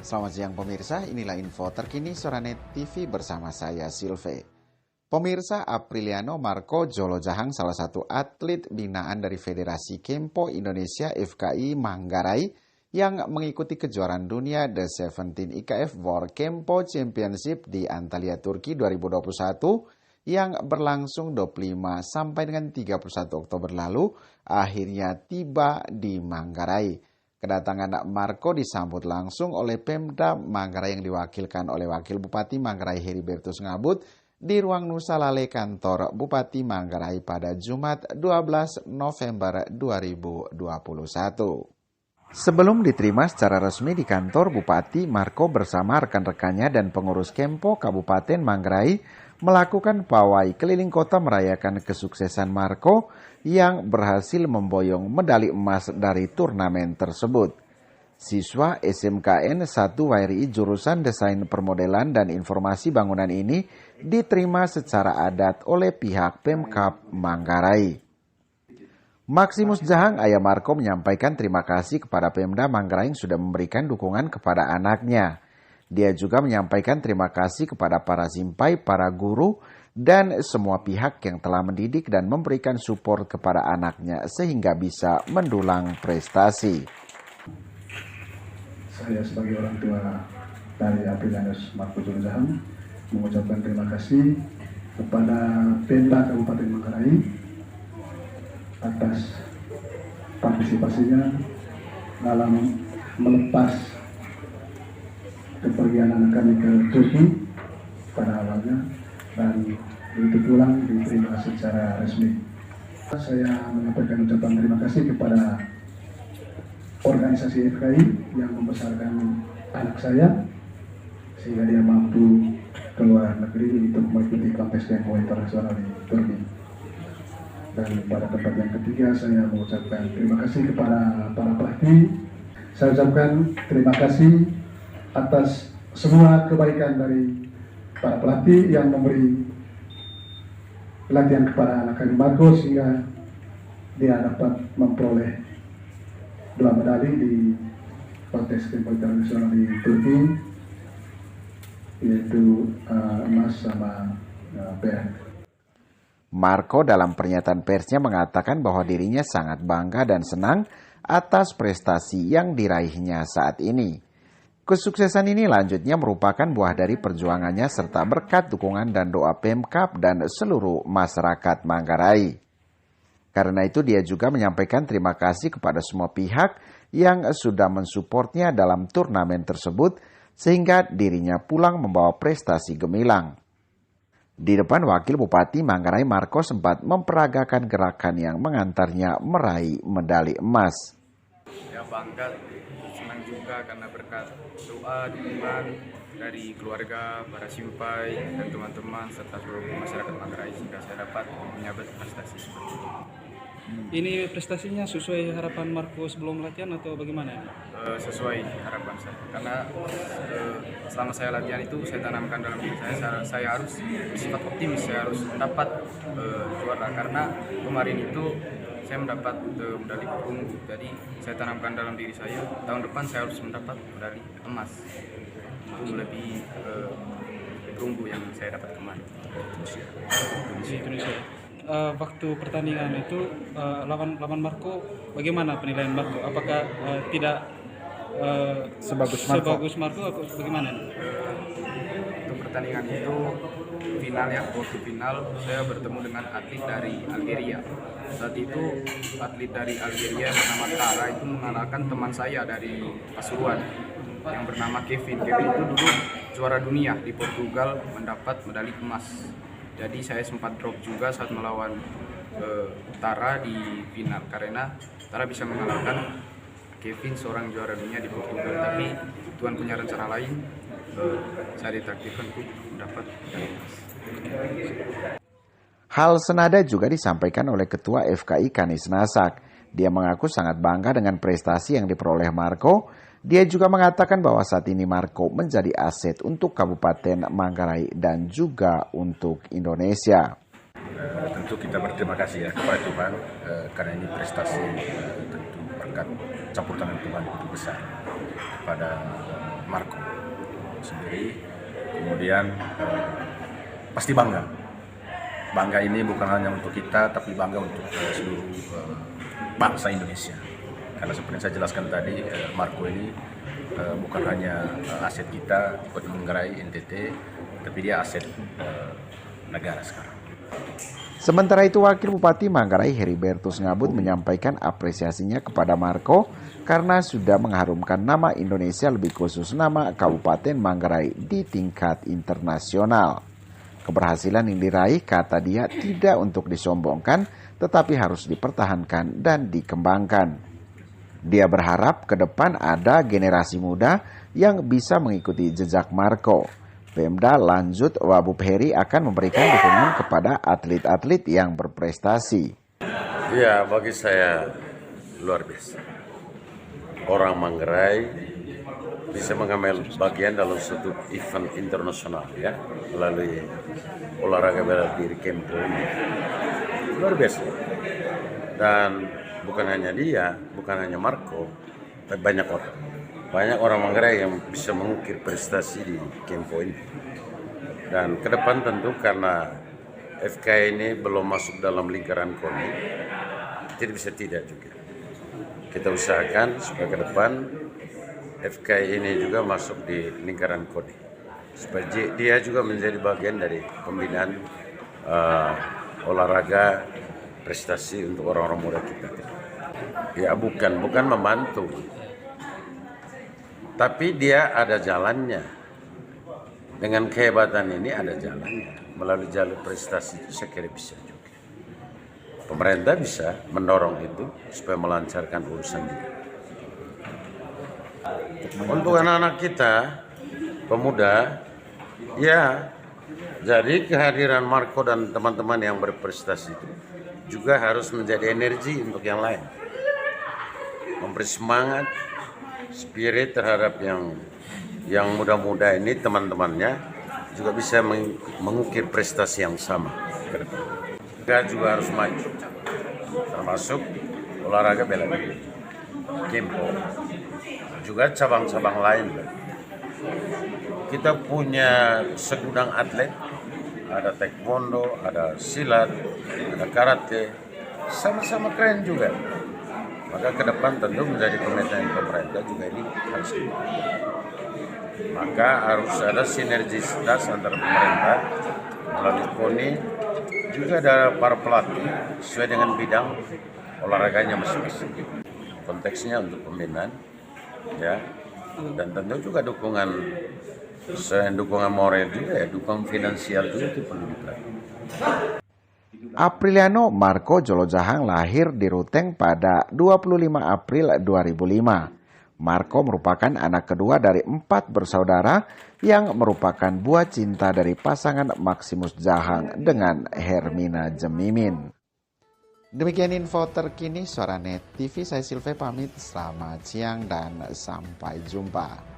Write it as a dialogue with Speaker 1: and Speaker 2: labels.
Speaker 1: Selamat siang pemirsa, inilah info terkini Soranet TV bersama saya Silve. Pemirsa, Apriliano Marco Jolojahang, salah satu atlet binaan dari Federasi Kempo Indonesia FKI Manggarai yang mengikuti kejuaraan dunia The 17 IKF World Kempo Championship di Antalya, Turki 2021 yang berlangsung 25 sampai dengan 31 Oktober lalu akhirnya tiba di Manggarai. Kedatangan Marco disambut langsung oleh Pemda Manggarai yang diwakilkan oleh Wakil Bupati Manggarai Heribertus Ngabut di ruang Nusa Lale kantor Bupati Manggarai pada Jumat 12 November 2021. Sebelum diterima secara resmi di kantor Bupati, Marco bersama rekan-rekannya dan pengurus Kempo Kabupaten Manggarai melakukan pawai keliling kota merayakan kesuksesan Marco yang berhasil memboyong medali emas dari turnamen tersebut. Siswa SMKN 1 WRI jurusan Desain Permodelan dan Informasi Bangunan ini diterima secara adat oleh pihak Pemkab Manggarai. Maximus Jahang, ayah Marco, menyampaikan terima kasih kepada Pemda Manggarai yang sudah memberikan dukungan kepada anaknya. Dia juga menyampaikan terima kasih kepada para simpai, para guru, dan semua pihak yang telah mendidik dan memberikan support kepada anaknya sehingga bisa mendulang prestasi.
Speaker 2: Saya sebagai orang tua dari Apriliano Marco Jolojahang mengucapkan terima kasih kepada Pemda Kabupaten Manggarai atas partisipasinya dalam melepas kepergian anak kami ke Turki pada awalnya, dan begitu pulang diterima secara resmi. Saya menyampaikan ucapan terima kasih kepada organisasi FKI yang membesarkan anak saya sehingga dia mampu keluar negeri untuk mengikuti kontes Kempo internasional di Turki. Dan pada tempat yang ketiga, saya mengucapkan terima kasih kepada para pelatih. Saya ucapkan terima kasih atas semua kebaikan dari para pelatih yang memberi pelatihan kepada anak kami Marco sehingga dia dapat memperoleh 2 medali di kontes Kempo internasional di Turki, yaitu emas sama perak.
Speaker 1: Marco dalam pernyataan persnya mengatakan bahwa dirinya sangat bangga dan senang atas prestasi yang diraihnya saat ini. Kesuksesan ini lanjutnya merupakan buah dari perjuangannya serta berkat dukungan dan doa Pemkab dan seluruh masyarakat Manggarai. Karena itu dia juga menyampaikan terima kasih kepada semua pihak yang sudah mensupportnya dalam turnamen tersebut sehingga dirinya pulang membawa prestasi gemilang. Di depan Wakil Bupati Manggarai, Marco sempat memperagakan gerakan yang mengantarnya meraih medali emas.
Speaker 3: Ya, bangga, senang juga karena berkat doa, dukungan dari keluarga, para simpai, dan teman-teman serta seluruh masyarakat Manggarai sehingga saya dapat menyabet prestasi seperti ini.
Speaker 4: Ini prestasinya sesuai harapan Marco sebelum latihan atau bagaimana?
Speaker 3: Sesuai harapan saya, karena selama saya latihan itu saya tanamkan dalam diri saya harus bersifat optimis, saya harus mendapat juara, karena kemarin itu saya mendapat medali perunggu, jadi saya tanamkan dalam diri saya tahun depan saya harus mendapat medali emas, itu melebihi perunggu yang saya dapat kemarin.
Speaker 4: Indonesia. Waktu pertandingan itu lawan Marco, bagaimana penilaian Marco? Apakah tidak sebagus Marco atau bagaimana?
Speaker 3: Untuk pertandingan itu waktu final saya bertemu dengan atlet dari Algeria. Saat itu atlet dari Algeria bernama Tara itu mengalahkan teman saya dari Pasuruan yang bernama Kevin. Kevin itu dulu juara dunia di Portugal, mendapat medali emas. Jadi saya sempat drop juga saat melawan Tara di final karena Tara bisa mengalahkan Kevin, seorang juara dunia di Portugal. Tapi Tuhan punya rencana lain, saya ditakdirkan untuk mendapat medali emas.
Speaker 1: Hal senada juga disampaikan oleh Ketua FKI Kanis Nasak. Dia mengaku sangat bangga dengan prestasi yang diperoleh Marco. Dia juga mengatakan bahwa saat ini Marco menjadi aset untuk Kabupaten Manggarai dan juga untuk Indonesia.
Speaker 5: Tentu kita berterima kasih ya kepada Tuhan karena ini prestasi tentu berkat campur tangan Tuhan itu besar kepada Marco sendiri. Kemudian pasti bangga. Bangga ini bukan hanya untuk kita, tapi bangga untuk seluruh bangsa Indonesia. Karena seperti yang saya jelaskan tadi, Marco ini bukan hanya aset kita di Kota Manggarai, NTT, tapi dia aset negara sekarang.
Speaker 1: Sementara itu, Wakil Bupati Manggarai Heribertus Ngabut menyampaikan apresiasinya kepada Marco karena sudah mengharumkan nama Indonesia, lebih khusus nama Kabupaten Manggarai di tingkat internasional. Keberhasilan yang diraih, kata dia, tidak untuk disombongkan, tetapi harus dipertahankan dan dikembangkan. Dia berharap ke depan ada generasi muda yang bisa mengikuti jejak Marco. Pemda lanjut Wabub Heri akan memberikan dukungan kepada atlet-atlet yang berprestasi.
Speaker 6: Ya, bagi saya luar biasa. Orang Manggarai bisa mengambil bagian dalam suatu event internasional ya, melalui olahraga bela diri Kempo ini. Luar biasa. Dan bukan hanya dia, bukan hanya Marco, tapi banyak orang. Banyak orang Manggarai yang bisa mengukir prestasi di Kempo ini. Dan ke depan tentu karena FK ini belum masuk dalam lingkaran KONI, tidak bisa tidak juga. Kita usahakan supaya ke depan FK ini juga masuk di lingkaran KONI. Supaya dia juga menjadi bagian dari pembinaan olahraga prestasi untuk orang-orang muda kita. Ya bukan membantu. Tapi dia ada jalannya. Dengan kehebatan ini ada jalannya. Melalui jalur prestasi itu saya kira bisa juga. Pemerintah bisa mendorong itu supaya melancarkan urusan dia. Untuk anak-anak kita, pemuda, ya jadi kehadiran Marco dan teman-teman yang berprestasi itu juga harus menjadi energi untuk yang lain. Memberi semangat, spirit terhadap yang muda-muda ini, teman-temannya juga bisa mengukir prestasi yang sama. Kita juga harus maju, termasuk olahraga bela diri, Kempo, juga cabang-cabang lain. Kita punya segudang atlet, ada taekwondo, ada silat, ada karate, sama-sama keren juga. Maka ke depan tentu menjadi komitmen pemerintah juga ini harus dibangun. Maka harus ada sinergisitas antara pemerintah melalui KONI, juga ada para pelatih sesuai dengan bidang olahraganya masing-masing. Konteksnya untuk pembinaan, ya, dan tentu juga dukungan, selain dukungan moral juga ya, dukungan finansial juga itu perlu diperhatikan.
Speaker 1: Apriliano Marco Jolojahang lahir di Ruteng pada 25 April 2005. Marco merupakan anak kedua dari 4 bersaudara yang merupakan buah cinta dari pasangan Maximus Jahang dengan Hermina Jemimin. Demikian info terkini Suara Net TV, saya Silve pamit, selamat siang dan sampai jumpa.